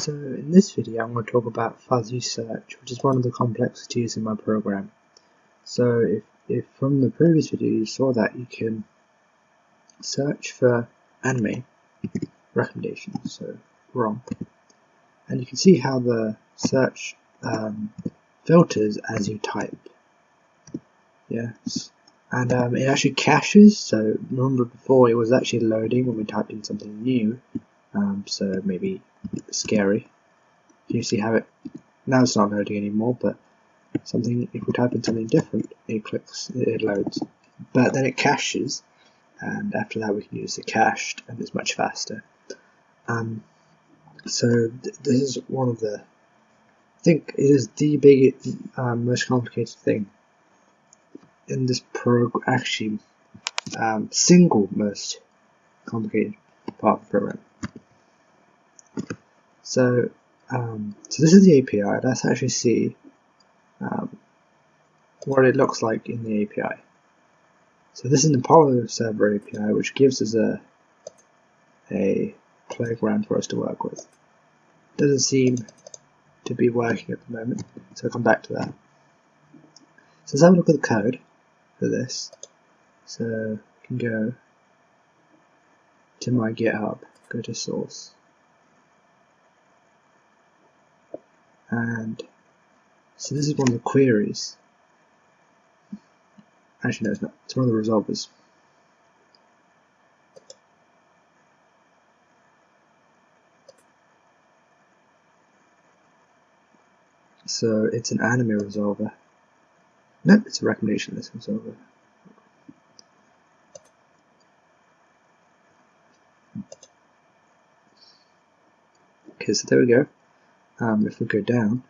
So in this video I'm going to talk about fuzzy search, which is one of the complexities in my program. So if from the previous video you saw that you can search for anime recommendations, so wrong, and you can see how the search filters as you type. Yes, and it actually caches. So remember before it was actually loading when we typed in something new, so maybe scary. You see how it now it's not loading anymore, but something, if we type in something different, it loads, but then it caches, and after that we can use the cached, and it's much faster. So this is one of the, I think it is the biggest, most complicated thing in this program, actually single most complicated part of the program. So this is the API. Let's actually see what it looks like in the API. So this is an Apollo server API, which gives us a playground for us to work with. Doesn't seem to be working at the moment, so I'll come back to that. So let's have a look at the code for this. So I can go to my GitHub, go to source, and so this is one of the queries. Actually, no, it's not. It's one of the resolvers. So it's an anime resolver. No, it's a recommendation list resolver. Okay, so there we go. If we go down,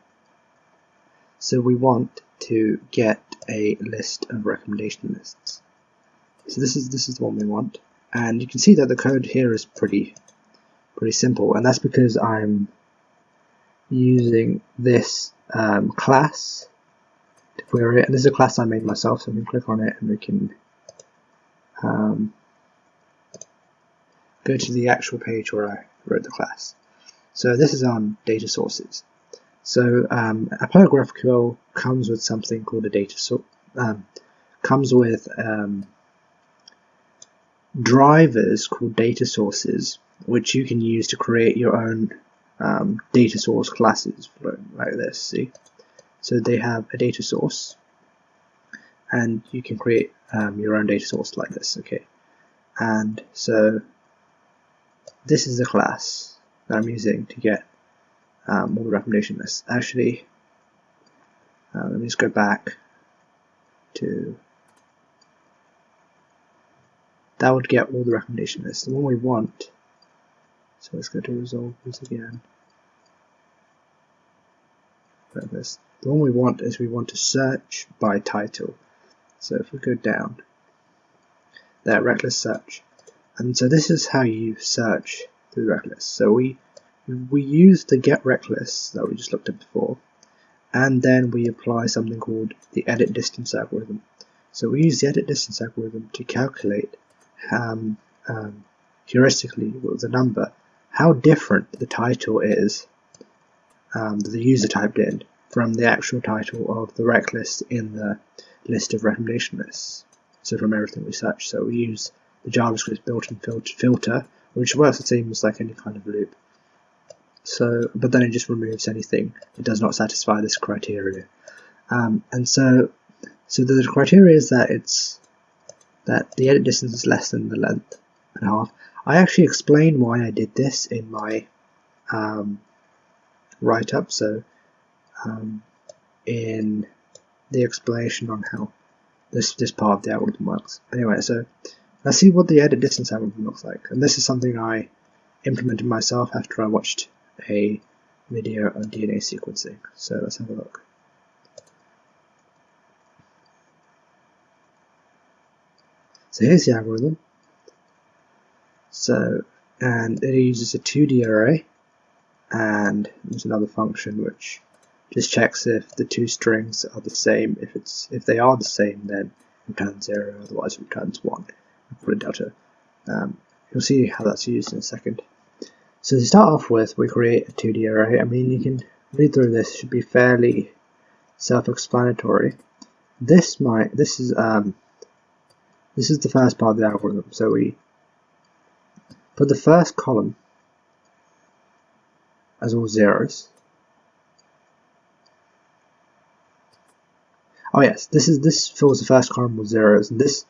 so we want to get a list of recommendation lists. So this is the one we want, and you can see that the code here is pretty simple, and that's because I'm using this class to query it, and this is a class I made myself, so we can click on it and we can go to the actual page where I wrote the class. So this is on data sources. So Apollo GraphQL comes with something called a data source. Comes with drivers called data sources, which you can use to create your own data source classes like this. See, so they have a data source, and you can create your own data source like this. Okay, and so this is the class that I'm using to get all the recommendation lists. Actually, let me just go back to, that would get all the recommendation lists. The one we want, so let's go to resolvers again. Like this. The one we want is we want to search by title. So if we go down, that rec list search, and so this is how you search through rec list. So we use the get rec list that we just looked at before, and then we apply something called the edit distance algorithm. So we use the edit distance algorithm to calculate heuristically with the number how different the title is that the user typed in from the actual title of the rec list in the list of recommendation lists. So from everything we search. So we use the JavaScript built-in filter, which works the same as like any kind of loop. So, but then it just removes anything that does not satisfy this criteria. And so the criteria is that the edit distance is less than the length and a half. I actually explain why I did this in my write-up. So in the explanation on how this part of the algorithm works. Anyway, so let's see what the edit distance algorithm looks like. And this is something I implemented myself after I watched a video on DNA sequencing. So let's have a look. So here's the algorithm. So, and it uses a 2D array, and there's another function which just checks if the two strings are the same. If they are the same, then returns 0, otherwise it returns 1. Put a delta. You'll see how that's used in a second. So to start off with, we create a 2D array. I mean, you can read through this; it should be fairly self-explanatory. This is the first part of the algorithm. So we put the first column as all zeros. Oh yes, this fills the first column with zeros, and this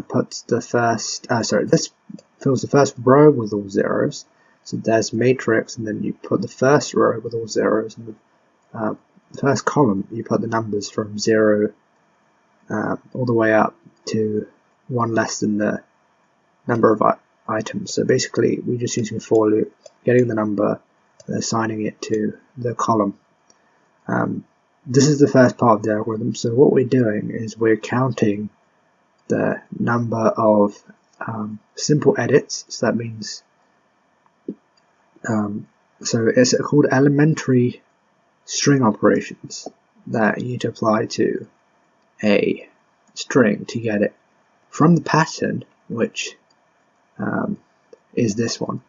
puts the first. This fills the first row with all zeros. So there's matrix, and then you put the first row with all zeros, and the first column you put the numbers from 0 all the way up to 1 less than the number of items. So basically, we're just using a for loop, getting the number, and assigning it to the column. This is the first part of the algorithm. So what we're doing is we're counting the number of simple edits. So that means so it's called elementary string operations that you need to apply to a string to get it from the pattern, which is this one,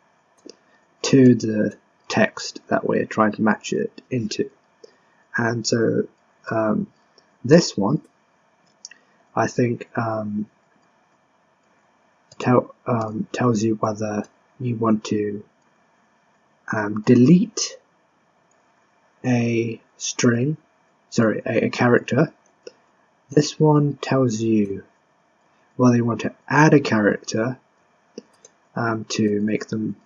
to the text that we're trying to match it into. And so this one, I think, tells you whether you want to delete a string, a character. This one tells you whether you want to add a character to make them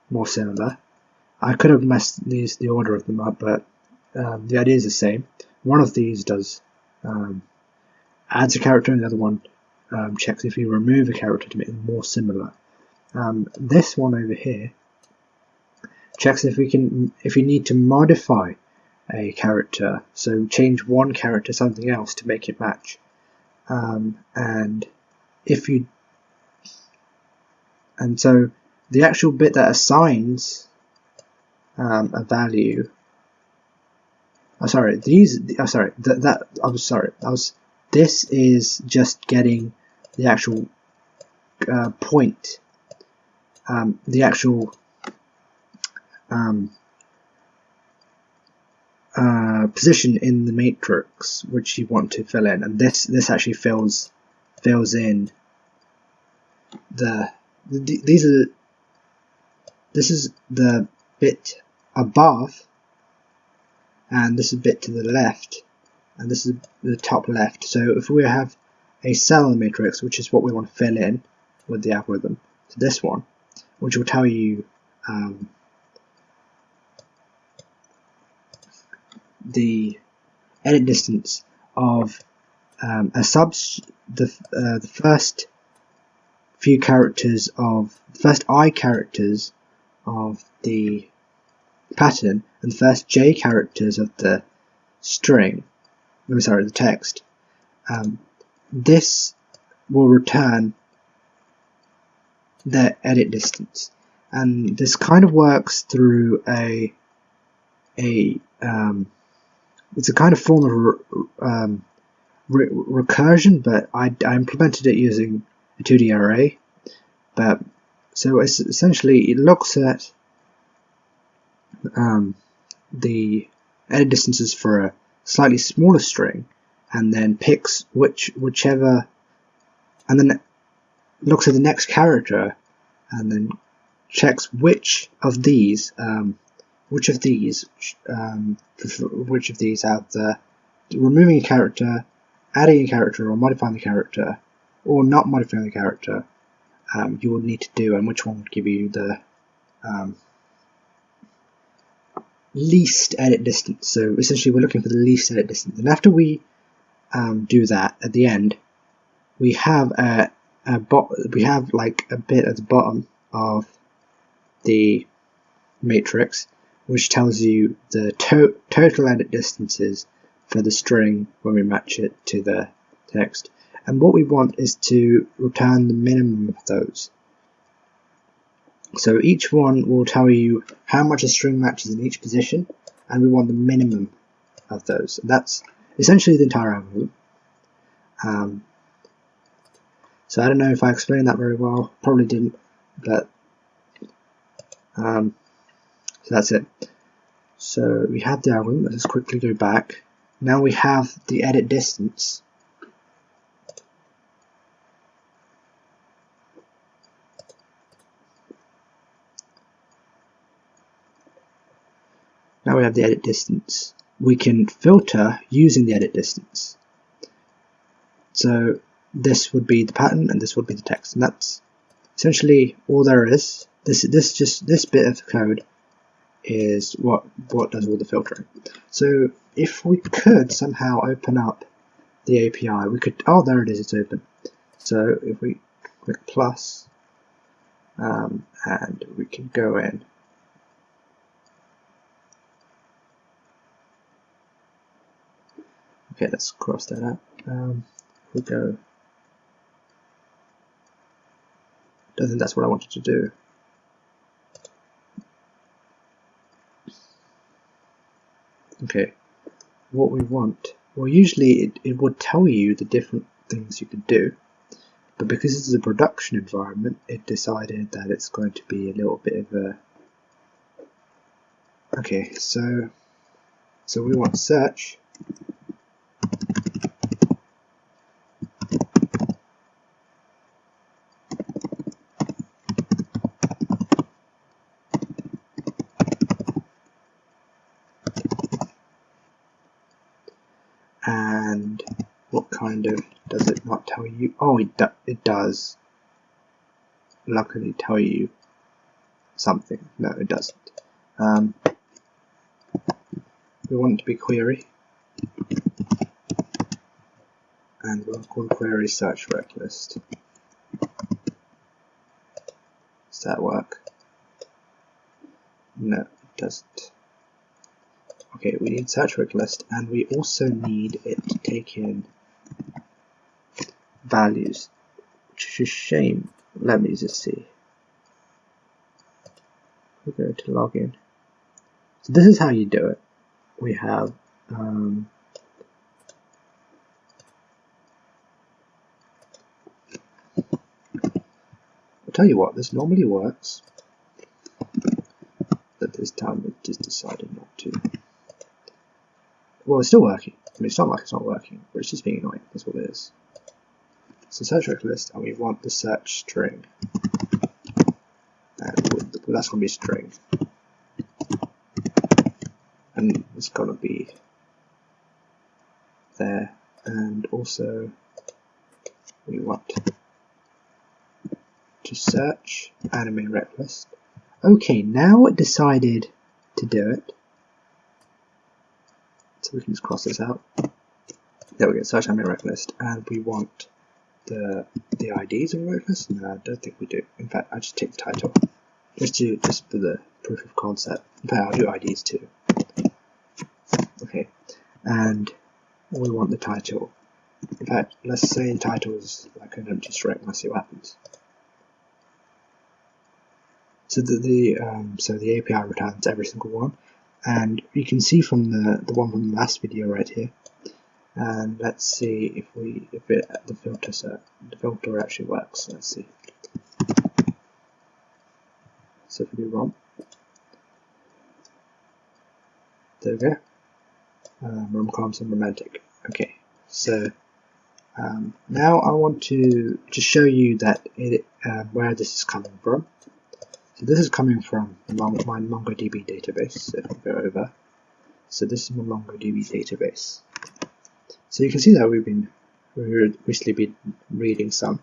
more similar. I could have messed the order of them up, but the idea is the same. One of these does adds a character, and the other one checks if you remove a character to make them more similar. This one over here checks if you need to modify a character, so change one character to something else to make it match. And so the actual bit that assigns a value. This is just getting the actual point, the actual position in the matrix which you want to fill in, and this actually fills in this is the bit above, and this is a bit to the left, and this is the top left. So if we have a cell in the matrix, which is what we want to fill in with the algorithm, so this one, which will tell you the edit distance of the first few characters of the first I characters of the pattern and the first j characters of the string. The text. This will return the edit distance, and this kind of works through it's a kind of form of recursion, but I implemented it using a 2D array. But so it's essentially it looks at the edit distances for a slightly smaller string, and then picks whichever, and then looks at the next character, and then checks which of these have the removing a character, adding a character, or modifying the character, or not modifying the character you will need to do, and which one would give you the least edit distance. So essentially we're looking for the least edit distance, and after we do that, at the end we have like a bit at the bottom of the matrix which tells you the total edit distances for the string when we match it to the text, and what we want is to return the minimum of those. So each one will tell you how much a string matches in each position, and we want the minimum of those. That's essentially the entire algorithm. So I don't know if I explained that very well, probably didn't, but So that's it. So we have the algorithm. Let's quickly go back. Now we have the edit distance. Now we have the edit distance. We can filter using the edit distance. So this would be the pattern and this would be the text, and that's essentially all there is. This bit of code is what does all the filtering. So if we could somehow open up the API, we could, oh, there it is, it's open. So if we click plus, and we can go in. Okay, let's cross that out. We go. Don't think that's what I wanted to do. Okay, what we want. Well, usually it would tell you the different things you could do, but because this is a production environment, it decided that it's going to be a little bit of a. Okay, so we want search. And what kind of, does it not tell you? Oh, it does luckily tell you something. No, it doesn't. We want it to be query, and we'll call query search rec list. Does that work? No, it doesn't. Okay, we need search rec list, and we also need it to take in values, which is a shame. Let me just see. We go to login. So this is how you do it. We have I'll tell you what, this normally works, but this time it just decided not to. Well, it's still working. I mean, it's not like it's not working, but it's just being annoying. That's what it is. So search rec list, and we want the search string, and that's going to be a string, and it's going to be there, and also we want to search anime rec list. Okay, now it decided to do it, so we can just cross this out. There we go, search anime rec list, and we want the IDs of the rec list. No, I don't think we do. In fact, I just take the title, just for the proof of concept. In fact, I'll do IDs too. Okay, and we want the title. In fact, let's say the title is like an empty string. Let's see what happens. So the API returns every single one, and you can see from the one from the last video right here. And let's see if the filter actually works. Let's see. So if we do ROM, there we go. Rom-coms and romantic. Okay, so now I want to show you that where this is coming from. So this is coming from my MongoDB database. So if we go over, so this is my MongoDB database. So you can see that we've recently been reading some,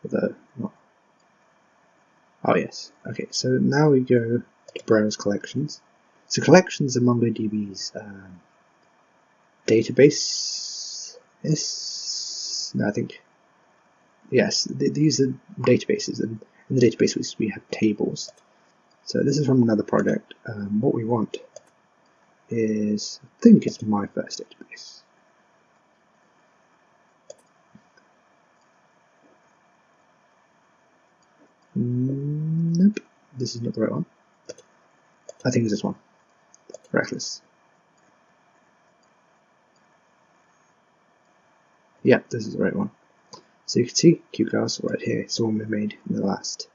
although not. Oh yes. Okay. So now we go to browse collections. So collections are MongoDB's database. No, I think yes. These are databases, and in the database we have tables. So this is from another project. What we want is, I think it's my first database. Nope, this is not the right one. I think it's this one. Reckless. Yeah, this is the right one. So you can see QClass right here. It's the one we made in the last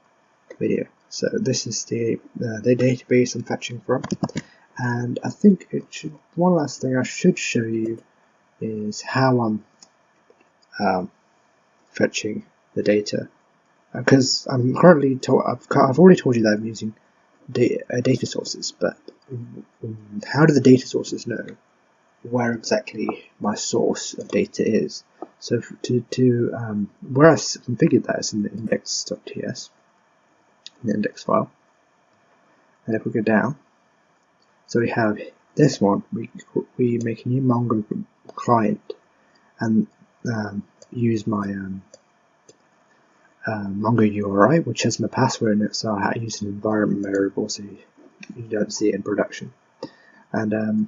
video. So this is the database I'm fetching from, and I think one last thing I should show you is how I'm fetching the data, because I'm currently I've already told you that I'm using data sources, but how do the data sources know where exactly my source of data is? So where I configured that is in the index.ts, the index file, and if we go down, so we have this one. We make a new Mongo client and use my Mongo URI, which has my password in it, so I use an environment variable so you don't see it in production. And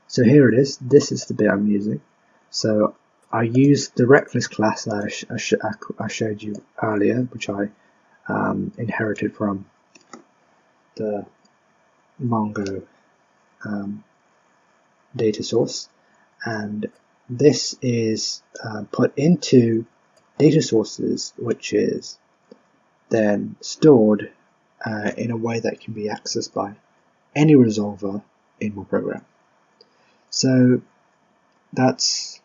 so here it is. This is the bit I'm using. So I used the reckless class that I showed you earlier, which I inherited from the Mongo data source, and this is put into data sources, which is then stored in a way that can be accessed by any resolver in my program. So that's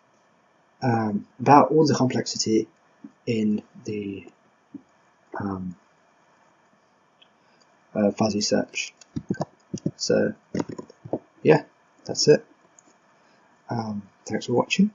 about all the complexity in the fuzzy search. So yeah, that's it. Thanks for watching.